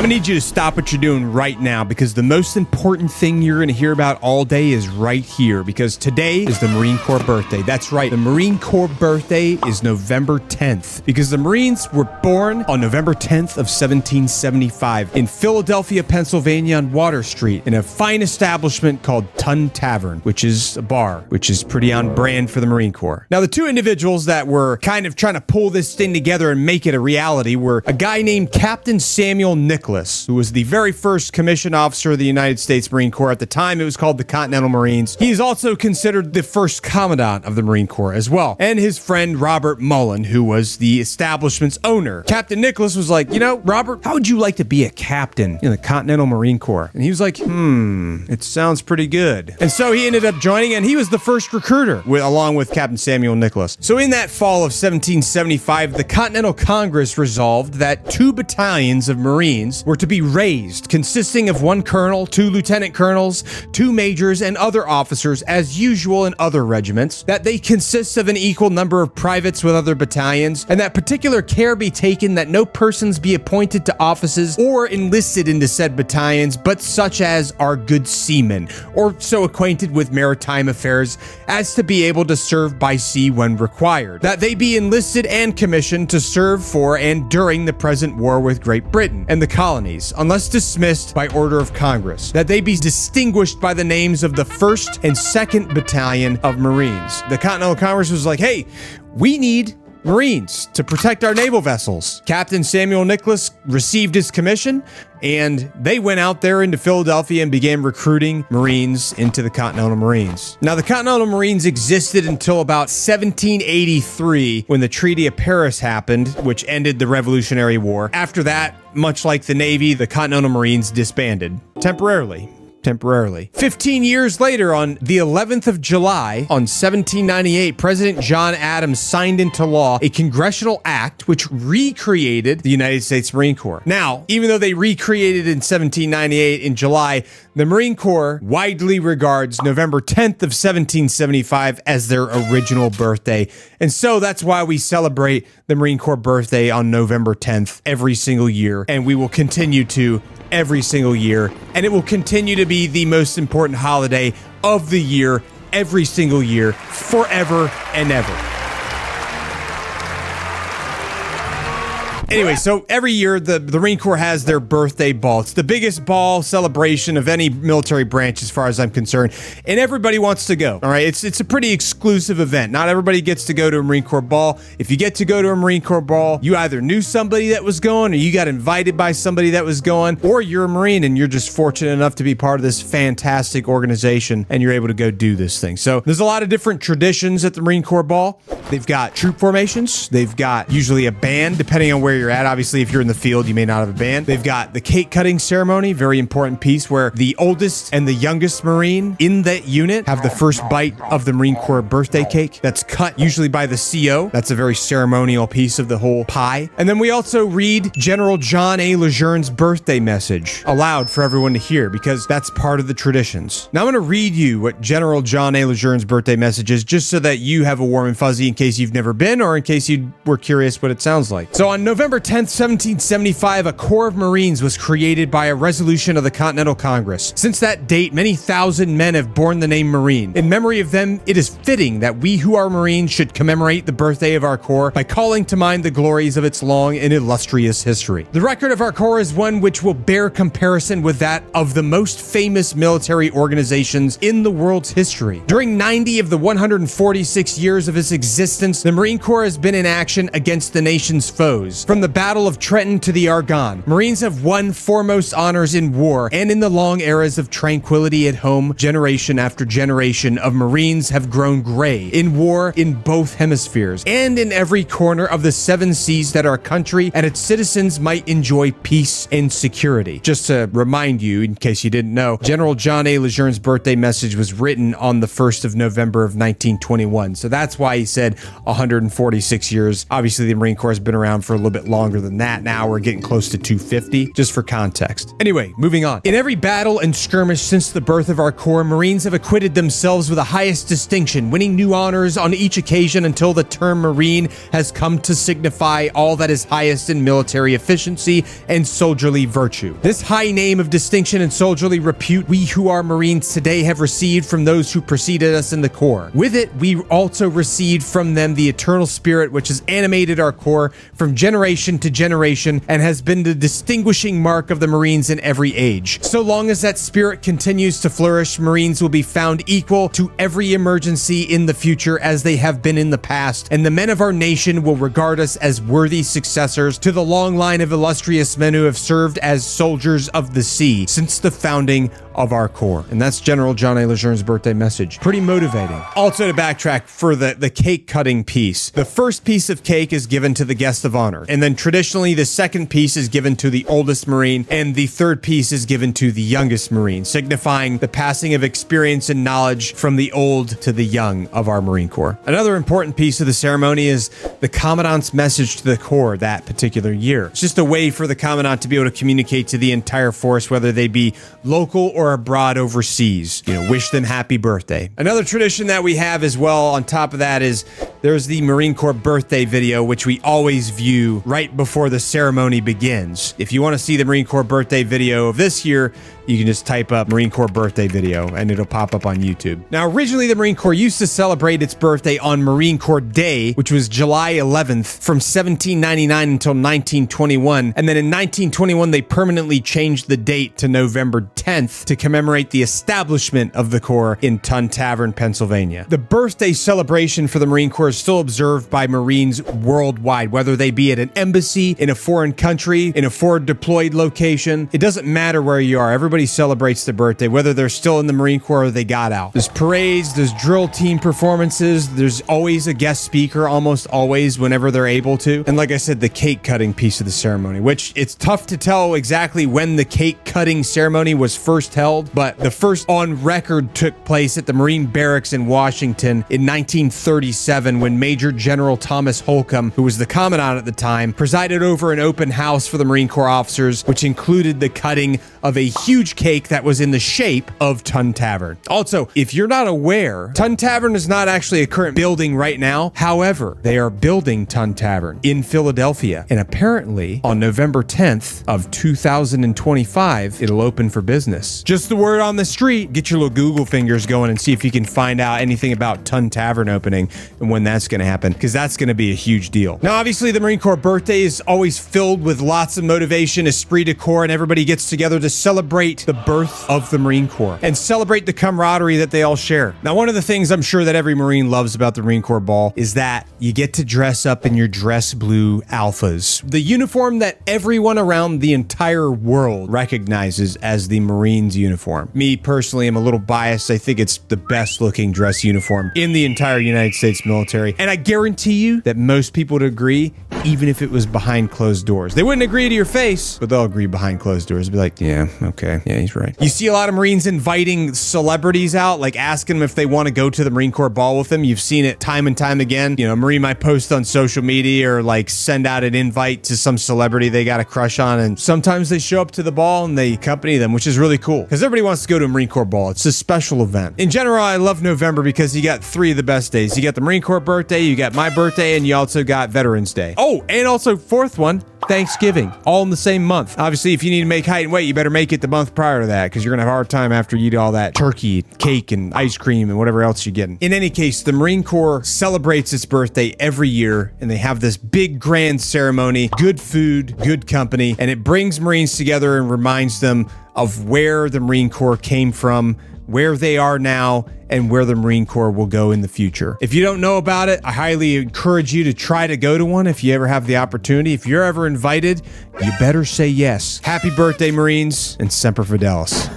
gonna need you to stop what you're doing right now because the most important thing you're gonna hear about all day is right here, because today is the Marine Corps birthday. That's right, the Marine Corps birthday is November 10th because the Marines were born on November 10th of 1775 in Philadelphia, Pennsylvania on Water Street in a fine establishment called Tavern, which is a bar, which is pretty on brand for the Marine Corps. Now, the two individuals that were kind of trying to pull this thing together and make it a reality were a guy named Captain Samuel Nicholas, who was the very first commissioned officer of the United States Marine Corps. At the time, it was called the Continental Marines. He is also considered the first commandant of the Marine Corps as well. And his friend Robert Mullen, who was the establishment's owner. Captain Nicholas was like, you know, Robert, how would you like to be a captain in the Continental Marine Corps? And he was like, it sounds pretty good. And so he ended up joining, and he was the first recruiter along with Captain Samuel Nicholas. So in that fall of 1775, the Continental Congress resolved that 2 battalions of Marines were to be raised, consisting of 1 colonel, 2 lieutenant colonels, 2 majors, and other officers, as usual in other regiments, that they consist of an equal number of privates with other battalions, and that particular care be taken that no persons be appointed to offices or enlisted into said battalions, but such as are good seamen, or so acquainted with maritime affairs as to be able to serve by sea when required, that they be enlisted and commissioned to serve for and during the present war with Great Britain and the colonies, unless dismissed by order of Congress, that they be distinguished by the names of the 1st and 2nd Battalion of Marines. The Continental Congress was like, hey, we need Marines to protect our naval vessels. Captain Samuel Nicholas received his commission, and they went out there into Philadelphia and began recruiting Marines into the Continental Marines. Now, the Continental Marines existed until about 1783 when the Treaty of Paris happened, which ended the Revolutionary War. After that, much like the Navy, the Continental Marines disbanded temporarily. 15 years later, on the 11th of July, on 1798, President John Adams signed into law a congressional act which recreated the United States Marine Corps. Now, even though they recreated in 1798 in July, the Marine Corps widely regards November 10th of 1775 as their original birthday. And so that's why we celebrate the Marine Corps birthday on November 10th every single year. And we will continue to every single year, and it will continue to be the most important holiday of the year, every single year, forever and ever. Anyway, so every year the Marine Corps has their birthday ball. It's the biggest ball celebration of any military branch as far as I'm concerned, and everybody wants to go. All right, it's a pretty exclusive event. Not everybody gets to go to a Marine Corps ball. If you get to go to a Marine Corps ball, you either knew somebody that was going, or you got invited by somebody that was going, or you're a Marine and you're just fortunate enough to be part of this fantastic organization and you're able to go do this thing. So there's a lot of different traditions at the Marine Corps ball. They've got troop formations. They've got usually a band, depending on where you're at. Obviously, if you're in the field, you may not have a band. They've got the cake cutting ceremony, very important piece, where the oldest and the youngest Marine in that unit have the first bite of the Marine Corps birthday cake. That's cut usually by the CO. That's a very ceremonial piece of the whole pie. And then we also read General John A. Lejeune's birthday message aloud for everyone to hear, because that's part of the traditions. Now I'm going to read you what General John A. Lejeune's birthday message is, just so that you have a warm and fuzzy in case you've never been, or in case you were curious what it sounds like. So on November 10th, 1775, a Corps of Marines was created by a resolution of the Continental Congress. Since that date, many thousand men have borne the name Marine. In memory of them, it is fitting that we who are Marines should commemorate the birthday of our Corps by calling to mind the glories of its long and illustrious history. The record of our Corps is one which will bear comparison with that of the most famous military organizations in the world's history. During 90 of the 146 years of its existence, the Marine Corps has been in action against the nation's foes. From the Battle of Trenton to the Argonne, Marines have won foremost honors in war, and in the long eras of tranquility at home, generation after generation of Marines have grown gray in war in both hemispheres, and in every corner of the 7 seas that our country and its citizens might enjoy peace and security. Just to remind you, in case you didn't know, General John A. Lejeune's birthday message was written on the 1st of November of 1921, so that's why he said 146 years. Obviously, the Marine Corps has been around for a little bit bit longer than that now. We're getting close to 250, just for context. Anyway, moving on. In every battle and skirmish since the birth of our Corps, Marines have acquitted themselves with the highest distinction, winning new honors on each occasion until the term Marine has come to signify all that is highest in military efficiency and soldierly virtue. This high name of distinction and soldierly repute we who are Marines today have received from those who preceded us in the Corps. With it, we also received from them the eternal spirit which has animated our Corps from generation to generation and has been the distinguishing mark of the Marines in every age. So long as that spirit continues to flourish, Marines will be found equal to every emergency in the future as they have been in the past, and the men of our nation will regard us as worthy successors to the long line of illustrious men who have served as soldiers of the sea since the founding of our Corps. And that's General John A. Lejeune's birthday message. Pretty motivating. Also, to backtrack for the cake cutting piece, the first piece of cake is given to the guest of honor, and then traditionally the second piece is given to the oldest Marine, and the third piece is given to the youngest Marine, signifying the passing of experience and knowledge from the old to the young of our Marine Corps. Another important piece of the ceremony is the Commandant's message to the Corps that particular year. It's just a way for the Commandant to be able to communicate to the entire force, whether they be local or abroad overseas. Wish them happy birthday. Another tradition that we have as well on top of that is there's the Marine Corps birthday video, which we always view right before the ceremony begins. If you want to see the Marine Corps birthday video of this year, you can just type up Marine Corps birthday video and it'll pop up on YouTube. Now, originally the Marine Corps used to celebrate its birthday on Marine Corps Day, which was July 11th from 1799 until 1921. And then in 1921, they permanently changed the date to November 10th to commemorate the establishment of the Corps in Tavern, Pennsylvania. The birthday celebration for the Marine Corps is still observed by Marines worldwide, whether they be at an embassy, in a foreign country, in a forward deployed location. It doesn't matter where you are. Everybody celebrates their birthday, whether they're still in the Marine Corps or they got out. There's parades, there's drill team performances, there's always a guest speaker, almost always whenever they're able to. And like I said, the cake cutting piece of the ceremony, which it's tough to tell exactly when the cake cutting ceremony was first held, but the first on record took place at the Marine Barracks in Washington in 1937 when Major General Thomas Holcomb, who was the commandant at the time, presided over an open house for the Marine Corps officers, which included the cutting of a huge cake that was in the shape of Tavern. Also, if you're not aware, Tavern is not actually a current building right now. However, they are building Tavern in Philadelphia, and apparently on November 10th of 2025, it'll open for business. Just the word on the street. Get your little Google fingers going and see if you can find out anything about Tavern opening and when that's going to happen, because that's going to be a huge deal. Now, obviously, the Marine Corps birthday is always filled with lots of motivation, esprit de corps, and everybody gets together to celebrate the birth of the Marine Corps and celebrate the camaraderie that they all share. Now, one of the things I'm sure that every Marine loves about the Marine Corps Ball is that you get to dress up in your dress blue alphas, the uniform that everyone around the entire world recognizes as the Marines uniform. Me personally, I'm a little biased. I think it's the best looking dress uniform in the entire United States military. And I guarantee you that most people would agree, even if it was behind closed doors. They wouldn't agree to your face, but they'll agree behind closed doors. Be like, yeah, okay. Yeah, he's right. You see a lot of Marines inviting celebrities out, like asking them if they want to go to the Marine Corps Ball with them. You've seen it time and time again. A Marine might post on social media or like send out an invite to some celebrity they got a crush on, and sometimes they show up to the ball and they accompany them, which is really cool because everybody wants to go to a Marine Corps Ball. It's a special event. In general, I love November because you got three of the best days. You got the Marine Corps birthday, you got my birthday, and you also got Veterans Day. Oh, and also fourth one, Thanksgiving, all in the same month. Obviously, if you need to make height and weight, you better make it the month prior to that because you're going to have a hard time after you eat all that turkey, cake, and ice cream and whatever else you're getting. In any case, the Marine Corps celebrates its birthday every year, and they have this big grand ceremony, good food, good company, and it brings Marines together and reminds them of where the Marine Corps came from, where they are now, and where the Marine Corps will go in the future. If you don't know about it, I highly encourage you to try to go to one if you ever have the opportunity. If you're ever invited, you better say yes. Happy birthday, Marines, and Semper Fidelis.